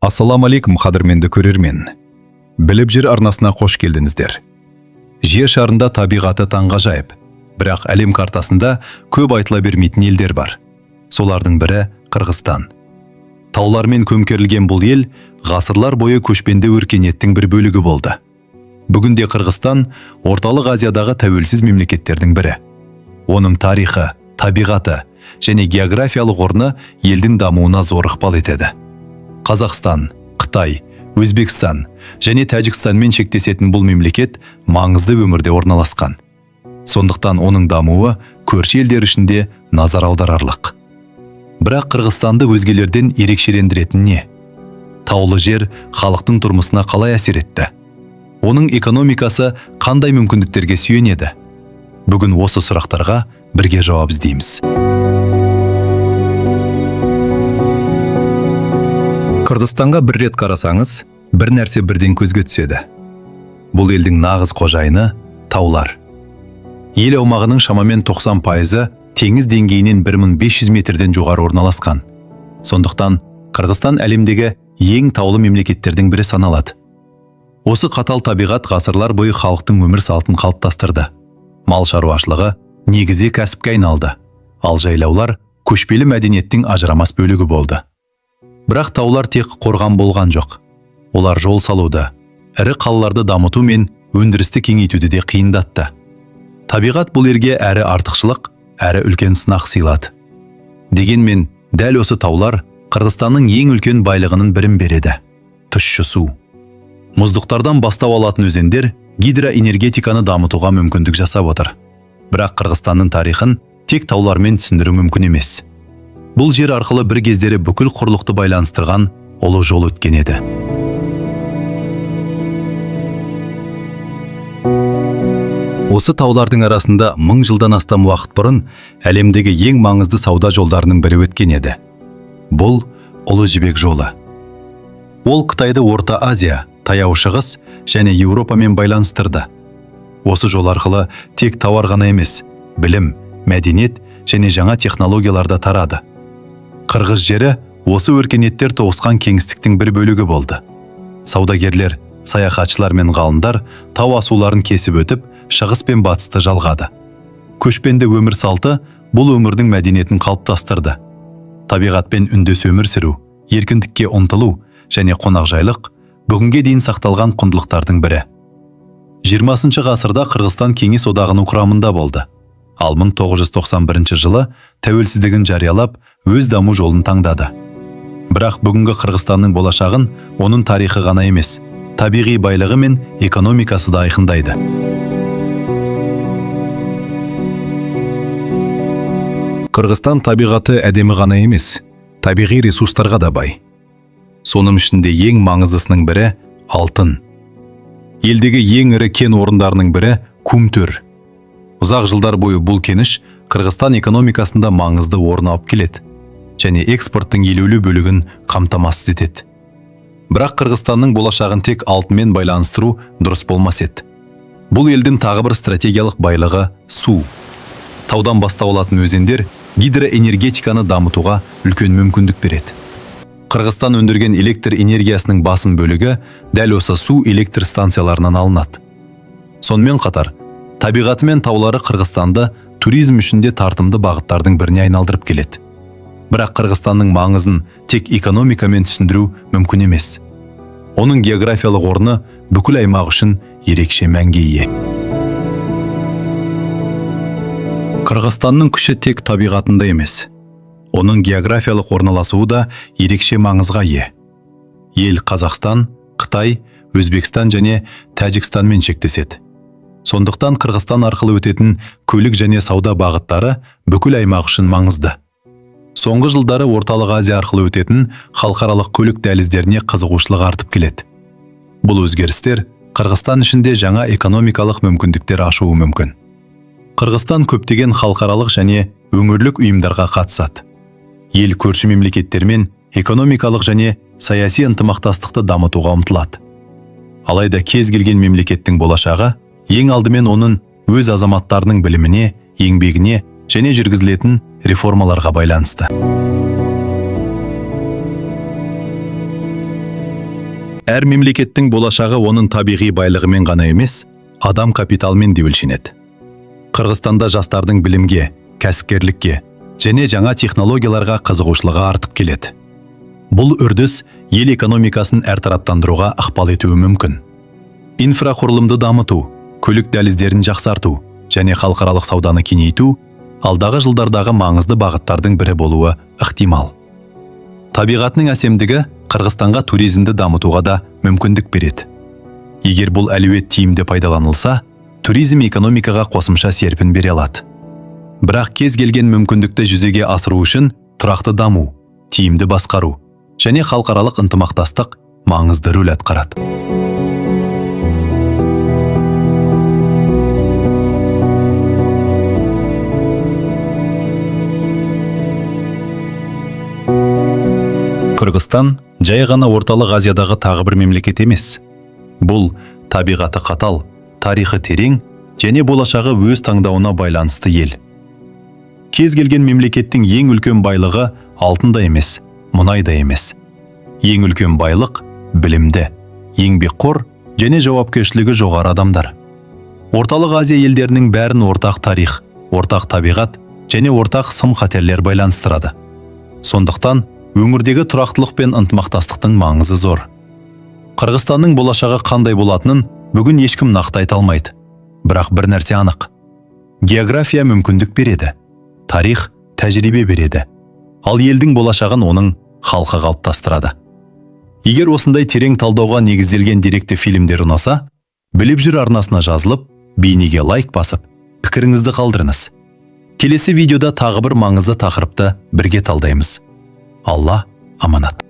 Ассаламу алейкум, қадірменді көрермен. Біліп жер арнасына қош келдіңіздер. Жер шарында табиғаты таңғажайып, бірақ әлем картасында көп айтыла бермейтін елдер бар. Солардың бірі Қырғызстан. Таулармен көмкерілген бұл ел ғасырлар бойы көшпенді өркениеттің бір бөлігі болды. Бүгінде Қырғызстан Орталық Азиядағы тәуелсіз мемлекеттердің бірі. Оның тарихы, табиғаты және географиялық орны елдің дамуына зор ықпал етеді. Қазақстан, Қытай, Өзбекстан және Тәжікстанмен шектесетін бұл мемлекет маңызды өмірде орналасқан. Сондықтан оның дамуы көрші елдер ішінде назар аударарлық. Бірақ Қырғызстанды өзгелерден ерекшелендіретін не? Таулы жер халықтың тұрмысына қалай әсер етті? Оның экономикасы қандай мүмкіндіктерге сүйенеді? Бүгін осы сұрақтарға бірге жауап іздейміз. Қырғызстанға бір рет қарасаңыз, бір нәрсе бірден көзге түседі. Бұл елдің нағыз қожайыны таулар. Ел аумағының шамамен 90% теңіз деңгейінен 1500 метрден жоғары орналасқан. Сондықтан Қырғызстан әлемдегі ең таулы мемлекеттердің бірі саналады. Осы қатал табиғат ғасырлар бойы халықтың өмір салтын қалыптастырды. Мал шаруашылығы негізгі кәсіпке айналды, ал жайлаулар көшпелі мәдениеттің ажырамас бөлігі болды. Бірақ таулар тек қорған болған жоқ. Олар жол салуды, ірі қалаларды дамыту мен өндірісті кеңейтуді де қиындатты. Табиғат бұл елге әрі артықшылық, әрі үлкен сынақ сыйлады. Дегенмен, дәл осы таулар Қырғызстанның ең үлкен байлығының бірін береді – тұщы су. Мұздықтардан бастау алатын өзендер гидроэнергетиканы дамытуға мүмкіндік жасап отыр. Бірақ Қырғызстанның тарихын тек таулармен түсіндіру мүмкін емес. Бұл жер арқылы бір кездері бүкіл құрлықты байланыстырған ұлы жол өткен еді. Осы таулардың арасында 1000 жылдан астам уақыт бұрын әлемдегі ең маңызды сауда жолдарының бірі өткен еді. Бұл Ұлы Жібек жолы. Ол Қытайды Орта Азия, Таяу Шығыс және Еуропамен байланыстырды. Осы жол арқылы тек тауар ғана емес, білім, мәдениет және жаңа технологияларда тарады. Қырғыз жері осы өркениеттер тоғысқан кеңістіктің бір бөлігі болды. Саудагерлер, саяхатшылар мен ғалымдар тау асуларын кесіп өтіп, шығыс пен батысты жалғады. Көшпенді өмір салты бұл өңірдің мәдениетін қалыптастырды. Табиғатпен үндес өмір сүру, еркіндікке ұмтылу және қонақжайлық бүгінге дейін сақталған құндылықтардың бірі. 20 ғасырда Қырғызстан Кеңес одағының құрамында болды. Ал 1991 жылы тәуелсіздігін жариялап, өз даму жолын таңдады. Бірақ бүгінгі Қырғызстанның болашағын оның тарихы ғана емес, табиғи байлығы мен экономикасы да айқындайды. Қырғызстан табиғаты әдемі ғана емес, табиғи ресурстарға да бай. Соның ішінде ең маңыздысының бірі алтын. Елдегі ең ірі кен орындарының бірі Кумтөр. Ұзақ жылдар бойы бұл кеніш Қырғызстан экономикасында маңызды орын алып келеді және экспорттың елеулі бөлігін қамтамасыз етеді. Бірақ Қырғызстанның болашағын тек алтынмен байланыстыру дұрыс болмас еді. Бұл елдің тағы бір стратегиялық байлығы су. Таудан бастау алатын өзендер гидроэнергетиканы дамытуға үлкен мүмкіндік береді. Қырғызстан өндірген электр энергиясының басым бөлігі дәл осы су электр станцияларынан алынады. Сонымен қатар, табиғаты мен таулары Қырғызстанды туризм үшінде тартымды бағыттардың біріне айналдырып келеді. Бірақ Қырғызстанның маңызын тек экономикамен түсіндіру мүмкін емес. Оның географиялық орны бүкіл аймақ үшін ерекше мәнге ие. Қырғызстанның күші тек табиғатында емес. Оның географиялық орналасуы да ерекше маңызға ие. Ел Қазақстан, Қытай, Өзбекстан және Тәжікстанмен шектеседі. Сондықтан Қырғызстан арқылы өтетін көлік және сауда бағыттары бүкіл аймақ үшін маңызды. Соңғы жылдары Орталық Азия арқылы өтетін халықаралық көлік дәліздеріне қызығушылық артып келеді. Бұл өзгерістер Қырғызстан ішінде жаңа экономикалық мүмкіндіктер ашуы мүмкін. Қырғызстан көптеген халықаралық және өңірлік ұйымдарға қатысады. Ел көрші мемлекеттермен экономикалық және саяси ынтымақтастықты дамытуға ұмтылады. Алайда кез келген мемлекеттің болашағы ең алдымен оның өз азаматтарының біліміне, еңбегіне және жүргізілетін реформаларға байланысты. Әр мемлекеттің болашағы оның табиғи байлығымен ғана емес, адам капиталымен де өлшенеді. Қырғызстанда жастардың білімге, кәсіпкерлікке және жаңа технологияларға қызығушылығы артып келеді. Бұл үрдіс ел экономикасын әртараптандыруға ықпал етуі мүмкін. Инфрақұрылымды дамыту, көлік дәліздерін жақсарту және халықаралық сауданы кеңейту алдағы жылдардағы маңызды бағыттардың бірі болуы ықтимал. Табиғатының әсемдігі Қырғызстанға туризмді дамытуға да мүмкіндік береді. Егер бұл әлеует тиімді пайдаланылса, туризм экономикаға қосымша серпін бере алады. Бірақ кез келген мүмкіндікті жүзеге асыру үшін тұрақты даму, тиімді басқару және халықаралық ынтымақтастық маңызды рөл атқарады. Қырғызстан жай ғана орталық Азиядағы тағы бір мемлекет емес. Бұл табиғаты қатал, тарихы терең және болашағы өз таңдауына байланысты ел. Кез келген мемлекеттің ең үлкен байлығы алтында емес, мұнайда емес. Ең үлкен байлық білімді, еңбекқор және жауапкершілігі жоғары адамдар. Орталық Азия елдерінің бәрін ортақ тарих, ортақ табиғат және ортақ сын қатерлер байланыстырады. Сондықтан өңірдегі тұрақтылық пен ынтымақтастықтың маңызы зор. Қырғызстанның болашағы қандай болатынын бүгін ешкім нақты айта алмайды. Бірақ бір нәрсе анық. География мүмкіндік береді, тарих тәжірибе береді. Ал елдің болашағын оның халқы қалыптастырады. Егер осындай терең талдауға негізделген деректі фильмдер ұнаса, Біліп жүр арнасына жазылып, бейнеге лайк басып, пікіріңізді қалдырыңыз. Келесі видеода тағы бір маңызды тақырыпты бірге талдаймыз. Алла аманат.